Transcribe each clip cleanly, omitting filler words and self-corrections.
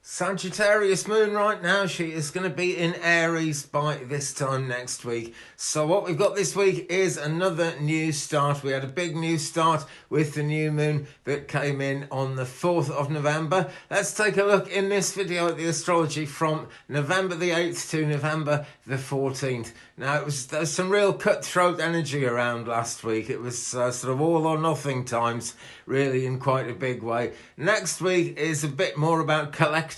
Sagittarius moon right now, she is going to be in Aries by this time next week. So what we've got this week is another new start. We had a big new start with the new moon that came in on the 4th of November. Let's take a look in this video at the astrology from November the 8th to November the 14th. Now, there was some real cutthroat energy around last week. It was sort of all or nothing times, really, in quite a big way. Next week is a bit more about collective,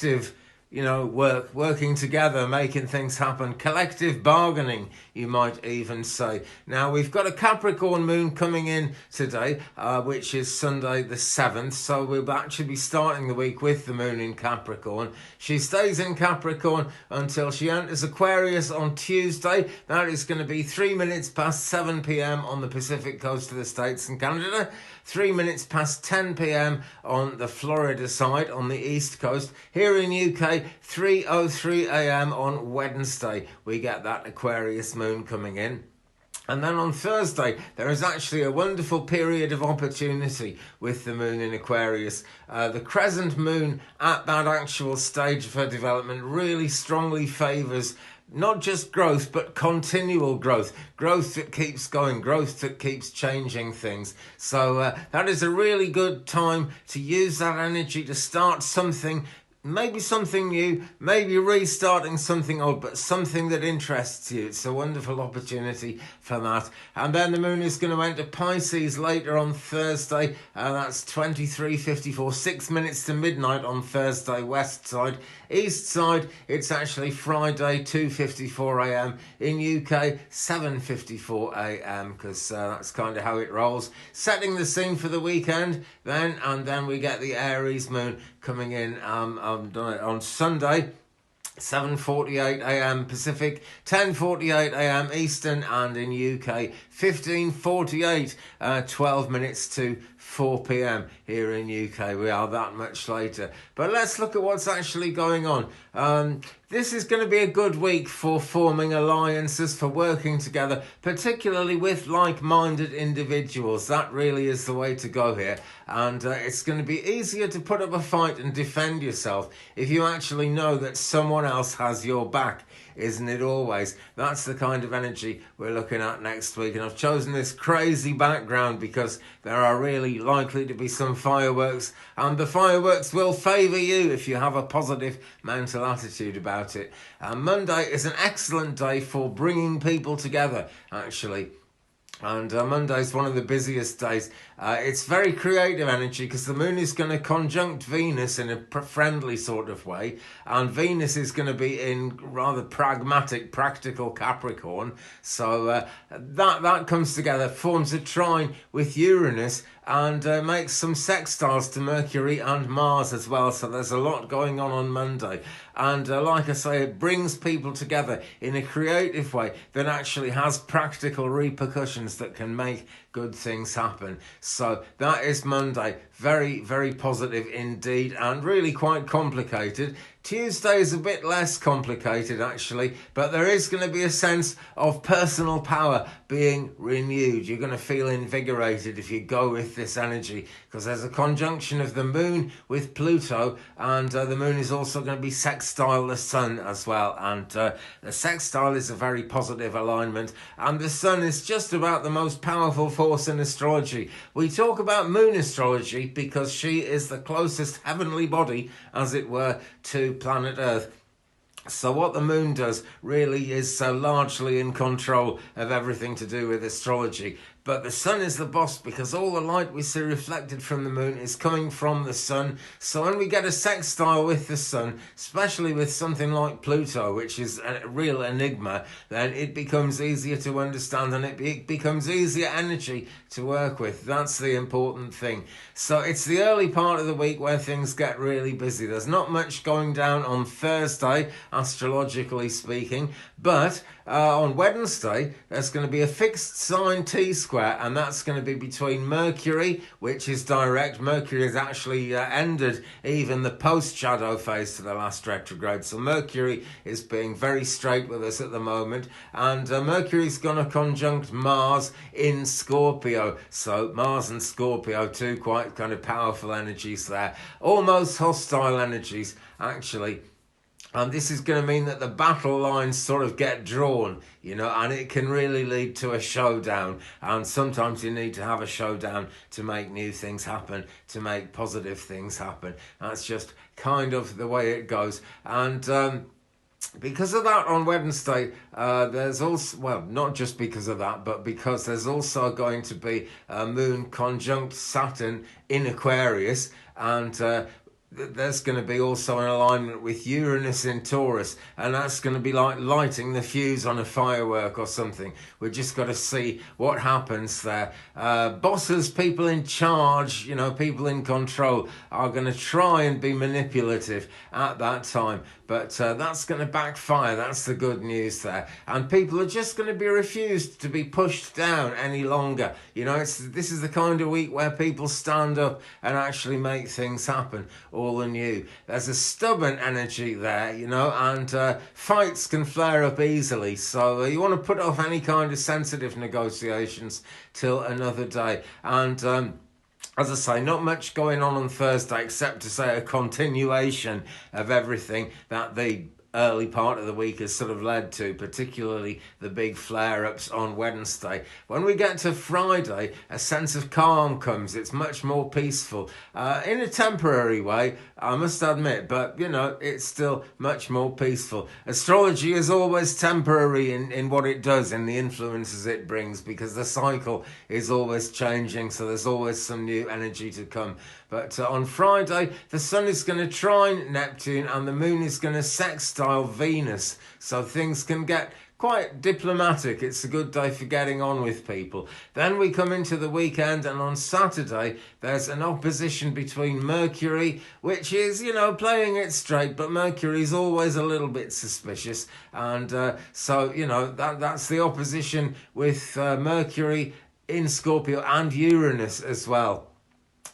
working together, making things happen, collective bargaining, you might even say. Now, we've got a Capricorn moon coming in today, which is Sunday the 7th, so we'll actually be starting the week with the moon in Capricorn. She stays in Capricorn until she enters Aquarius on Tuesday. That is going to be 3 minutes past 7 p.m. on the Pacific coast of the States and Canada, 3 minutes past 10 p.m. on the Florida side, on the East Coast. Here in UK, 3:03 a.m. on Wednesday, we get that Aquarius moon coming in. And then on Thursday, there is actually a wonderful period of opportunity with the moon in Aquarius. The crescent moon at that actual stage of her development really strongly favours not just growth, but continual growth. Growth that keeps going, growth that keeps changing things. So that is a really good time to use that energy to start something, maybe something new, maybe restarting something old, but something that interests you. It's a wonderful opportunity for that. And then the moon is going to enter Pisces later on Thursday. That's 23:54, 6 minutes to midnight on Thursday, west side. East side, it's actually Friday, 2:54 a.m. In UK, 7:54 a.m. because that's kind of how it rolls. Setting the scene for the weekend then, and then we get the Aries moon coming in on Sunday, 7:48 a.m. Pacific, 10:48 a.m. Eastern, and in UK, 15:48, 12 minutes to 4 p.m. here in UK. We are that much later. But let's look at what's actually going on. This is going to be a good week for forming alliances, for working together, particularly with like-minded individuals. That really is the way to go here. And it's going to be easier to put up a fight and defend yourself if you actually know that someone else has your back, isn't it always? That's the kind of energy we're looking at next week. And I've chosen this crazy background because there are really likely to be some fireworks, and the fireworks will favour you if you have a positive mental attitude about it. Monday is an excellent day for bringing people together, actually. And Monday is one of the busiest days. It's very creative energy because the moon is going to conjunct Venus in a friendly sort of way. And Venus is going to be in rather pragmatic, practical Capricorn. So that comes together, forms a trine with Uranus, and makes some sextiles to Mercury and Mars as well. So there's a lot going on Monday. And like I say, it brings people together in a creative way that actually has practical repercussions that can make good things happen. So that is Monday. Very, very positive indeed, and really quite complicated. Tuesday is a bit less complicated, actually, but there is going to be a sense of personal power being renewed. You're going to feel invigorated if you go with this energy, because there's a conjunction of the moon with Pluto, and the moon is also going to be sextile the sun as well. And the sextile is a very positive alignment, and the sun is just about the most powerful force in astrology. We talk about moon astrology because she is the closest heavenly body, as it were, to planet Earth. So what the moon does really is largely in control of everything to do with astrology. But the sun is the boss because all the light we see reflected from the moon is coming from the sun. So when we get a sextile with the sun, especially with something like Pluto, which is a real enigma, then it becomes easier to understand, and it becomes easier energy to work with. That's the important thing. So it's the early part of the week where things get really busy. There's not much going down on Thursday, astrologically speaking, but on Wednesday, there's going to be a fixed sign T-square square, and that's going to be between Mercury, which is direct. Mercury has actually ended even the post-shadow phase to the last retrograde, so Mercury is being very straight with us at the moment, and Mercury's going to conjunct Mars in Scorpio. So Mars and Scorpio, two quite kind of powerful energies there, almost hostile energies actually. And this is going to mean that the battle lines sort of get drawn, you know, and it can really lead to a showdown. And sometimes you need to have a showdown to make new things happen, to make positive things happen. That's just kind of the way it goes. And because of that, on Wednesday, there's also, well, not just because of that, but because there's also going to be a moon conjunct Saturn in Aquarius, and there's going to be also an alignment with Uranus in Taurus, and that's going to be like lighting the fuse on a firework or something. We've just got to see what happens there. Bosses, people in charge, you know, people in control are going to try and be manipulative at that time, but that's going to backfire. That's the good news there. And people are just going to be refused to be pushed down any longer. You know, this is the kind of week where people stand up and actually make things happen, all anew. There's a stubborn energy there, you know, and fights can flare up easily. So you want to put off any kind of sensitive negotiations till another day. And as I say, not much going on Thursday, except to say a continuation of everything that the early part of the week has sort of led to, particularly the big flare-ups on Wednesday. When we get to Friday, a sense of calm comes. It's much more peaceful, in a temporary way, I must admit, but, you know, it's still much more peaceful. Astrology is always temporary in what it does, in the influences it brings, because the cycle is always changing, so there's always some new energy to come. But on Friday, the Sun is going to trine Neptune and the Moon is going to sextile Venus. So things can get quite diplomatic. It's a good day for getting on with people. Then we come into the weekend, and on Saturday, there's an opposition between Mercury, which is, you know, playing it straight, but Mercury's always a little bit suspicious. And so, you know, that's the opposition with Mercury in Scorpio and Uranus as well.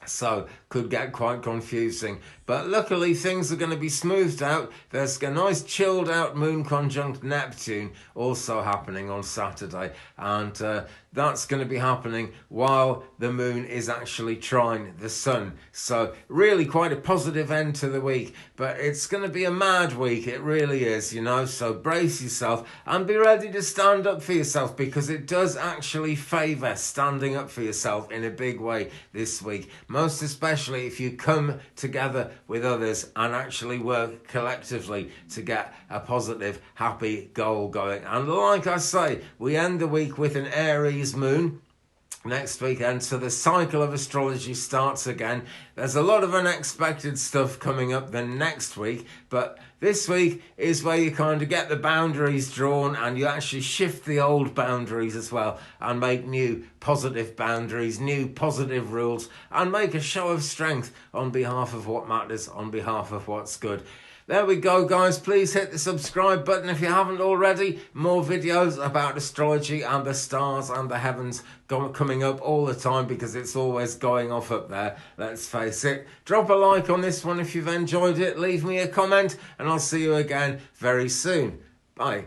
So could get quite confusing, but luckily things are going to be smoothed out. There's a nice chilled out moon conjunct Neptune also happening on Saturday, and that's going to be happening while the moon is actually trine the sun. So really quite a positive end to the week, but it's going to be a mad week. It really is, you know, so brace yourself and be ready to stand up for yourself, because it does actually favour standing up for yourself in a big way this week, most especially if you come together with others and actually work collectively to get a positive, happy goal going. And like I say, we end the week with an Aries Moon next weekend, so the cycle of astrology starts again. There's a lot of unexpected stuff coming up the next week, but this week is where you kind of get the boundaries drawn and you actually shift the old boundaries as well and make new positive boundaries, new positive rules, and make a show of strength on behalf of what matters, on behalf of what's good. There we go, guys. Please hit the subscribe button if you haven't already. More videos about astrology and the stars and the heavens coming up all the time, because it's always going off up there, let's face it. Drop a like on this one if you've enjoyed it. Leave me a comment, and I'll see you again very soon. Bye.